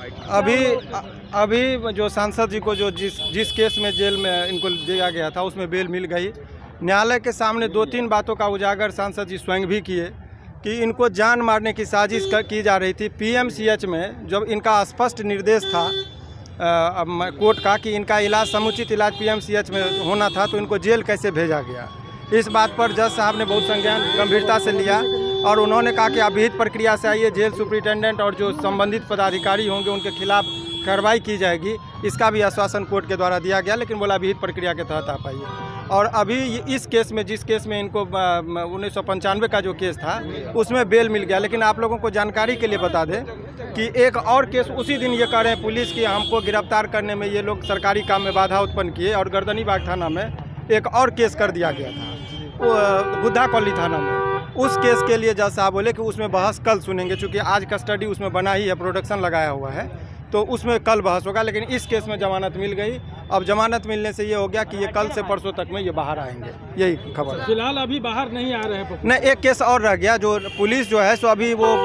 अभी अभी जो सांसद जी को जो जिस केस में जेल में इनको दिया गया था उसमें बेल मिल गई। न्यायालय के सामने 2-3 बातों का उजागर सांसद जी स्वयं भी किए कि इनको जान मारने की साजिश की जा रही थी। पीएमसीएच में जब इनका स्पष्ट निर्देश था कोर्ट का कि इनका इलाज समुचित इलाज पीएमसीएच में होना था, तो इनको जेल कैसे भेजा गया। इस बात पर जज साहब ने बहुत संज्ञान गंभीरता से लिया और उन्होंने कहा कि आप विहित प्रक्रिया से आइए, जेल सुपरिटेंडेंट और जो संबंधित पदाधिकारी होंगे उनके खिलाफ कार्रवाई की जाएगी। इसका भी आश्वासन कोर्ट के द्वारा दिया गया, लेकिन बोला विहित प्रक्रिया के तहत आप आइए। और अभी इस केस में जिस केस में इनको 1995 का जो केस था उसमें बेल मिल गया। लेकिन आप लोगों को जानकारी के लिए बता दें कि एक और केस उसी दिन ये कह रहे हैं पुलिस की हमको गिरफ्तार करने में ये लोग सरकारी काम में बाधा उत्पन्न किए, और गर्दनीबाग थाना में एक और केस कर दिया गया था बुद्धा कॉलोनी थाना में। उस केस के लिए जज साहब बोले कि उसमें बहस कल सुनेंगे, चूँकि आज कस्टडी उसमें बना ही है, प्रोडक्शन लगाया हुआ है, तो उसमें कल बहस होगा। लेकिन इस केस में जमानत मिल गई। अब जमानत मिलने से ये हो गया कि ये कल से परसों तक में ये बाहर आएंगे, यही खबर है। फिलहाल अभी बाहर नहीं आ रहे हैं। नहीं, एक केस और रह गया जो पुलिस जो है सो अभी वो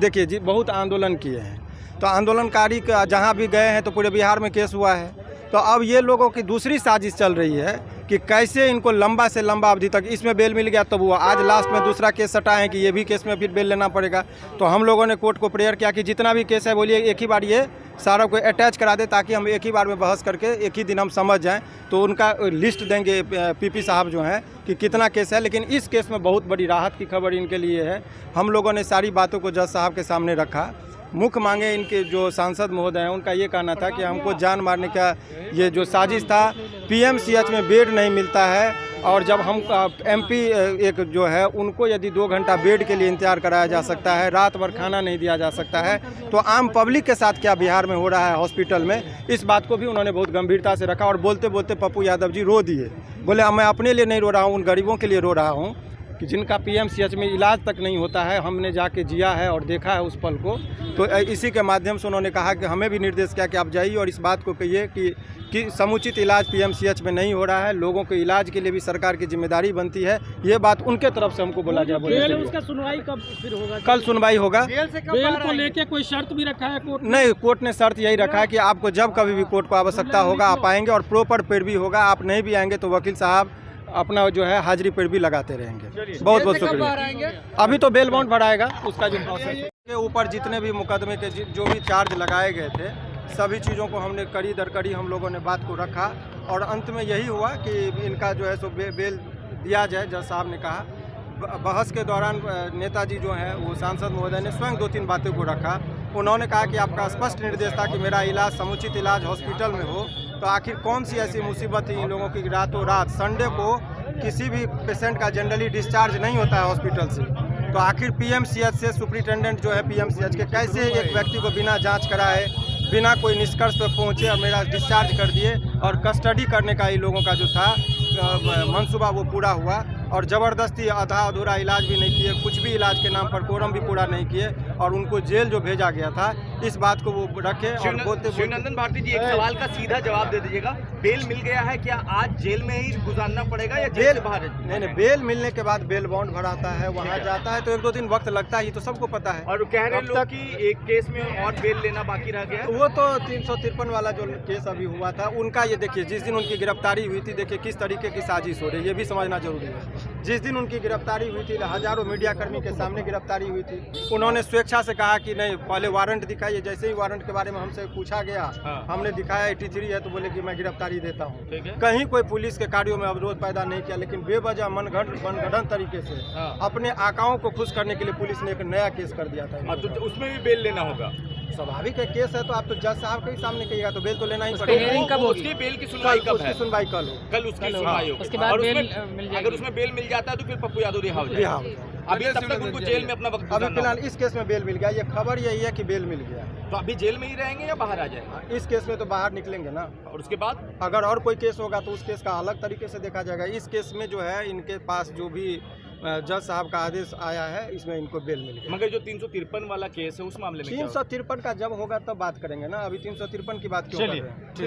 देखिए जी बहुत आंदोलन किए हैं, तो आंदोलनकारी जहाँ भी गए हैं तो पूरे बिहार में केस हुआ है। तो अब ये लोगों की दूसरी साजिश चल रही है कि कैसे इनको लंबा से लंबा अवधि तक, इसमें बेल मिल गया तो वो आज लास्ट में दूसरा केस सटाए हैं कि ये भी केस में फिर बेल लेना पड़ेगा। तो हम लोगों ने कोर्ट को प्रेयर किया कि जितना भी केस है बोलिए एक ही बार ये सारा को अटैच करा दे, ताकि हम एक ही बार में बहस करके एक ही दिन हम समझ जाएं। तो उनका लिस्ट देंगे पीपी साहब जो हैं कि कितना केस है। लेकिन इस केस में बहुत बड़ी राहत की खबर इनके लिए है। हम लोगों ने सारी बातों को जज साहब के सामने रखा। मुख्य मांगे इनके जो सांसद महोदय हैं उनका ये कहना था कि हमको जान मारने का ये जो साजिश था, पीएमसीएच में बेड नहीं मिलता है, और जब हम एमपी एक जो है उनको यदि 2 घंटा बेड के लिए इंतजार कराया जा सकता है, रात भर खाना नहीं दिया जा सकता है, तो आम पब्लिक के साथ क्या बिहार में हो रहा है हॉस्पिटल में, इस बात को भी उन्होंने बहुत गंभीरता से रखा। और बोलते बोलते पप्पू यादव जी रो दिए, बोले मैं अपने लिए नहीं रो रहा हूँ, उन गरीबों के लिए रो रहा हूँ कि जिनका पीएमसीएच में इलाज तक नहीं होता है। हमने जाके जिया है और देखा है उस पल को। तो इसी के माध्यम से उन्होंने कहा कि हमें भी निर्देश किया कि आप जाइए और इस बात को कहिए कि समुचित इलाज पीएमसीएच में नहीं हो रहा है। लोगों के इलाज के लिए भी सरकार की जिम्मेदारी बनती है। ये बात उनके तरफ से हमको बोला गया। उसका सुनवाई कब फिर होगा? कल सुनवाई होगा। बेल को लेके कोई शर्त भी रखा है कोर्ट? नहीं, कोर्ट ने शर्त यही रखा है कि आपको जब कभी भी कोर्ट को आवश्यकता होगा आप आएंगे और प्रॉपर पैरवी होगा। आप नहीं भी आएंगे तो वकील साहब अपना जो है हाजिरी पर भी लगाते रहेंगे। बहुत बहुत शुक्रिया। अभी तो बेल बाउंड भराएगा, उसका जो प्रोसेस के ऊपर जितने भी मुकदमे के जो भी चार्ज लगाए गए थे सभी चीज़ों को हमने कड़ी दर कड़ी हम लोगों ने बात को रखा, और अंत में यही हुआ कि इनका जो है सो बेल दिया जाए। जज साहब ने कहा। बहस के दौरान नेताजी जो हैं वो सांसद महोदय ने स्वयं 2-3 बातों को रखा। उन्होंने कहा कि आपका स्पष्ट निर्देश था कि मेरा इलाज समुचित इलाज हॉस्पिटल में हो, तो आखिर कौन सी ऐसी मुसीबत थी इन लोगों की रातों रात संडे को किसी भी पेशेंट का जनरली डिस्चार्ज नहीं होता है हॉस्पिटल से, तो आखिर पीएमसीएच से सुपरिटेंडेंट जो है पीएमसीएच के कैसे एक व्यक्ति को बिना जांच कराए बिना कोई निष्कर्ष पर पहुंचे और मेरा डिस्चार्ज कर दिए, और कस्टडी करने का इन लोगों का जो था मंसूबा वो पूरा हुआ। और ज़बरदस्ती आधा अधूरा इलाज भी नहीं किए, कुछ भी इलाज के नाम पर कोरम भी पूरा नहीं किए, और उनको जेल जो भेजा गया था इस बात को वो रखे। और बोलते शिवनंदन भारती जी, एक सवाल का सीधा जवाब दे दीजिएगा। बेल मिल गया है, क्या आज जेल में ही गुजारना पड़ेगा या जेल से बाहर? नहीं, बेल मिलने के बाद बेल बाउंड भराता है, वहाँ जाता है तो 1-2 दिन वक्त लगता है, ये तो सबको पता है। और कह रहे लोग कि एक केस में और बेल लेना बाकी रह गया। वो तो 353 वाला जो केस अभी हुआ था उनका, ये देखिए जिस दिन उनकी गिरफ्तारी हुई थी, देखिए किस तरीके की साजिश हो रही है, ये भी समझना जरूरी है। जिस दिन उनकी गिरफ्तारी हुई थी, हजारों मीडिया कर्मी के सामने गिरफ्तारी हुई थी, उन्होंने स्वेच्छा से कहा कि नहीं पहले वारंट दिखाइए। जैसे ही वारंट के बारे में हमसे पूछा गया, हमने दिखाया 83 है, तो बोले कि मैं गिरफ्तारी देता हूँ। कहीं कोई पुलिस के कार्यों में अवरोध पैदा नहीं किया, लेकिन बेवजह मनगढ़ंत तरीके से अपने आकाओं को खुश करने के लिए पुलिस ने एक नया केस कर दिया था। तो उसमें भी बेल लेना होगा। स्वाभाविक है, केस है तो आप तो जज साहब के ही सामने कहिएगा, तो बेल तो लेना ही पड़ेगा। उसकी बेल की सुनवाई कब है? सुनवाई कल हो। कल उसकी सुनवाई होगी। उसके बाद बेल मिल अगर उसमें बेल मिल जाता है तो फिर पप्पू यादव रिहा हो जाएगा। अभी तब तक उनको जेल में अपना वक्त। अभी फिलहाल इस केस में बेल मिल गया, ये खबर यही है कि बेल मिल गया। तो अभी जेल में ही रहेंगे या बाहर आ जाएंगे? इस केस में तो बाहर निकलेंगे ना, और उसके बाद अगर और कोई केस होगा तो उस केस का अलग तरीके से देखा जाएगा। इस केस में जो है इनके पास जो भी जज साहब का आदेश आया है, इसमें इनको बेल मिल गया। मगर जो 353 वाला केस है उस मामले में 353 का जब होगा तब बात करेंगे ना, अभी 353 की बात क्यों कर रहे हैं? ठीक।